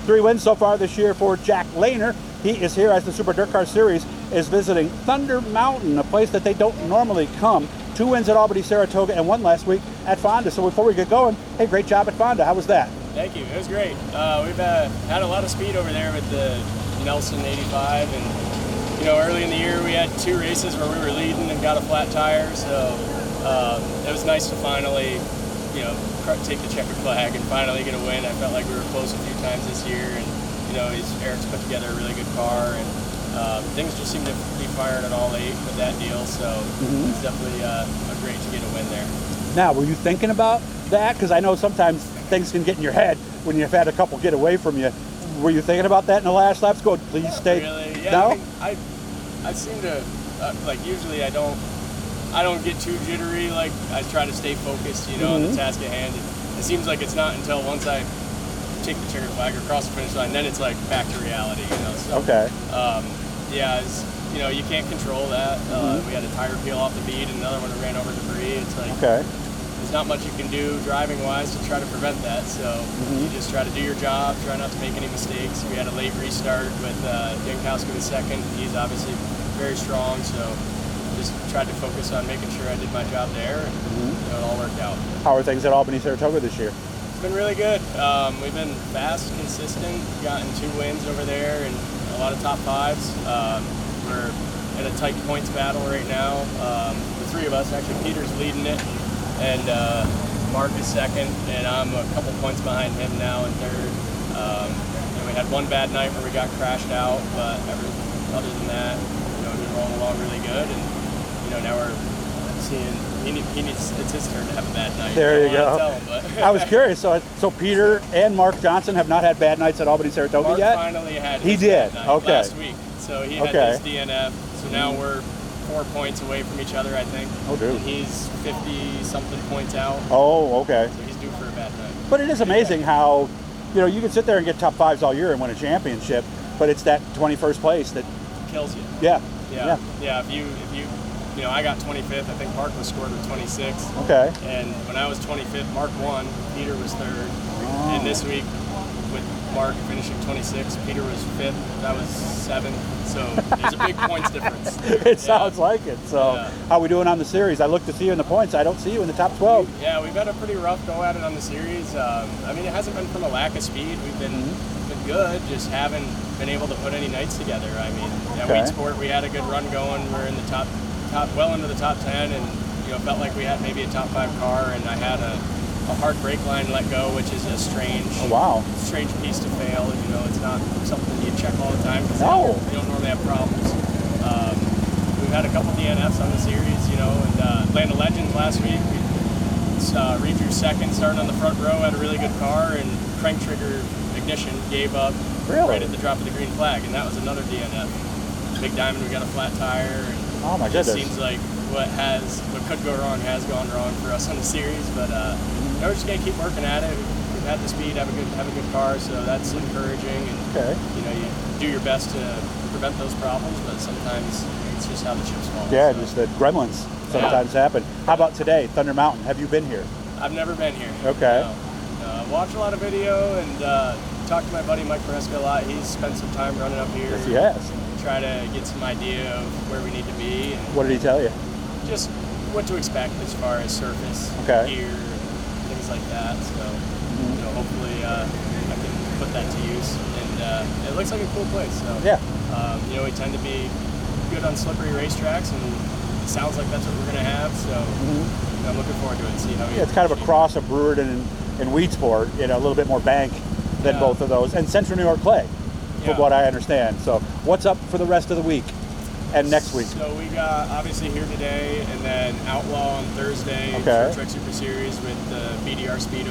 3 wins so far this year for Jack Lehner. He is here as the Super DIRTcar Series is visiting Thunder Mountain, a place that they don't normally come. 2 wins at Albany Saratoga and 1 last week at Fonda. So before we get going, hey, great job at Fonda. How was that? Thank you. It was great. We've had a lot of speed over there with the Nelson 85, and early in the year we had 2 races where we were leading and got a flat tire. So it was nice to finally, take the checkered flag and finally get a win. I felt like we were close a few times this year, and Eric's put together a really good car, and things just seem to be firing at all 8 with that deal. So it's definitely great to get a win there. Now, were you thinking about that? Because I know sometimes things can get in your head when you've had a couple get away from you. Were you thinking about that in the last laps? Go, please stay. Really? Yeah. No? I seem to usually I don't get too jittery. Like, I try to stay focused, on the task at hand. It seems like it's not until once I take the checkered flag or cross the finish line, then it's like back to reality. So, okay. You can't control that. We had a tire peel off the bead and another one that ran over debris. It's like, there's not much you can do driving wise to try to prevent that. So you just try to do your job, try not to make any mistakes. We had a late restart with Jankowski in second. He's obviously very strong, so just tried to focus on making sure I did my job there, and it all worked out. How are things at Albany Saratoga this year? It's been really good. We've been fast, consistent, gotten 2 wins over there and a lot of top 5s. We're in a tight points battle right now. The 3 of us, actually Peter's leading it, and Mark is second, and I'm a couple points behind him now in third. We had 1 bad night where we got crashed out, but other than that, we've been rolling along really good, and now we're seeing it's his turn to have a bad night. There you go. Tell him, I was curious. So Peter and Mark Johnson have not had bad nights at Albany Saratoga Mark yet? finally had his bad night okay. last week. So he had his DNF. So now we're 4 points away from each other, I think. Oh, dude. And he's 50-something points out. Oh, okay. So he's due for a bad night. But it is amazing how, you can sit there and get top 5s all year and win a championship, but it's that 21st place that kills you. Yeah. If you I got 25th. I think Mark was scored with 26th. Okay. And when I was 25th, Mark won. Peter was 3rd. And this week, with Mark finishing 26th, Peter was 5th. That was 7th. So there's a big points difference. It sounds like it. So how are we doing on the series? I look to see you in the points. I don't see you in the top 12. We've had a pretty rough go at it on the series. It hasn't been from a lack of speed. We've been good, just haven't been able to put any nights together. Weed Sport, we had a good run going. We're in the top well into the top 10, and felt like we had maybe a top 5 car, and I had a hard brake line let go, which is a strange piece to fail. It's not something you check all the time because you don't normally have problems. We've had a couple DNFs on the series, and Land of Legends last week. We redrew second, starting on the front row, had a really good car, and crank trigger ignition gave up right at the drop of the green flag, and that was another DNF. Big Diamond, we got a flat tire, and oh my goodness. It seems like what could go wrong has gone wrong for us on the series, but we're just gonna keep working at it. We've had the speed, have a good car, so that's encouraging. And you do your best to prevent those problems, but sometimes it's just how the chips fall. Yeah, so. Just the gremlins sometimes happen. How about today, Thunder Mountain? Have you been here? I've never been here. Okay. Watch a lot of video and talk to my buddy Mike Fresca a lot. He's spent some time running up here. Yes, he has. Try to get some idea of where we need to be. And what did he tell you? Just what to expect as far as surface, gear, things like that. So, hopefully I can put that to use. And it looks like a cool place. So, we tend to be good on slippery racetracks, and it sounds like that's what we're going to have. So, I'm looking forward to it and see how it's kind of a cross of Brewered and Weed Sport. A little bit more bank than both of those, and Central New York clay. From what I understand. So what's up for the rest of the week and next week? So we got obviously here today, and then Outlaw on Thursday, Short Track Super Series with the BDR Speed 02,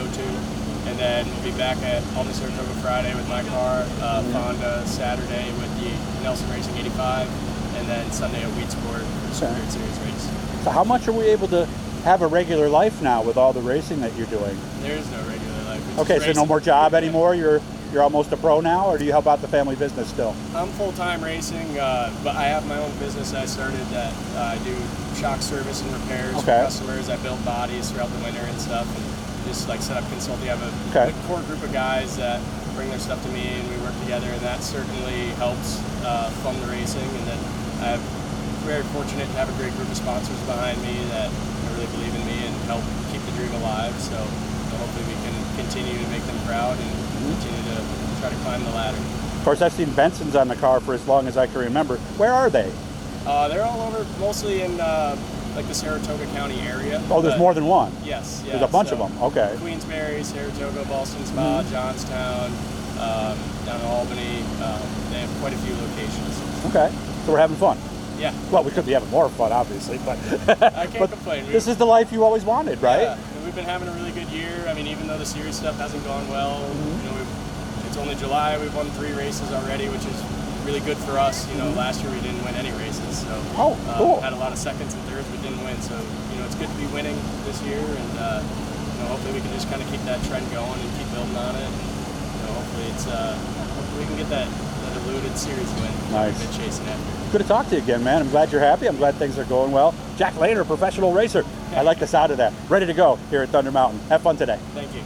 and then we'll be back at Albany Saratoga Friday with my car, Fonda Saturday with the Nelson Racing 85, and then Sunday at Weed Sport for the Super DIRT Series race. So how much are we able to have a regular life now with all the racing that you're doing? There is no regular life. So no more job anymore? You're almost a pro now, or do you help out the family business still? I'm full-time racing, but I have my own business I started that I do shock service and repairs for customers. I build bodies throughout the winter and stuff, and just like set up consulting. I have a good core group of guys that bring their stuff to me, and we work together, and that certainly helps fund the racing. And then I'm very fortunate to have a great group of sponsors behind me that really believe in me and help keep the dream alive. So hopefully we can continue to make them proud and continue to try to climb the ladder. Of course, I've seen Benson's on the car for as long as I can remember. Where are they? They're all over, mostly in like the Saratoga County area. Oh, there's more than one? Yes. There's a bunch of them. Okay. Queensbury, Saratoga, Ballston Spa, Johnstown, down in Albany. They have quite a few locations. Okay. So we're having fun. Yeah. Well, we could be having more fun, obviously, but I can't complain. This is the life you always wanted, right? Yeah. We've been having a really good year. I mean, even though the series stuff hasn't gone well, you know, it's only July. We've won 3 races already, which is really good for us. You know, last year we didn't win any races, so cool. Had a lot of seconds and thirds, but didn't win. So you know, it's good to be winning this year, and you know, hopefully we can just kind of keep that trend going and keep building on it. And, you know, hopefully hopefully we can get that eluded series win that we've been chasing after. Good to talk to you again, man. I'm glad you're happy. I'm glad things are going well. Jack Lehner, professional racer. I like the sound of that. Ready to go here at Thunder Mountain. Have fun today. Thank you.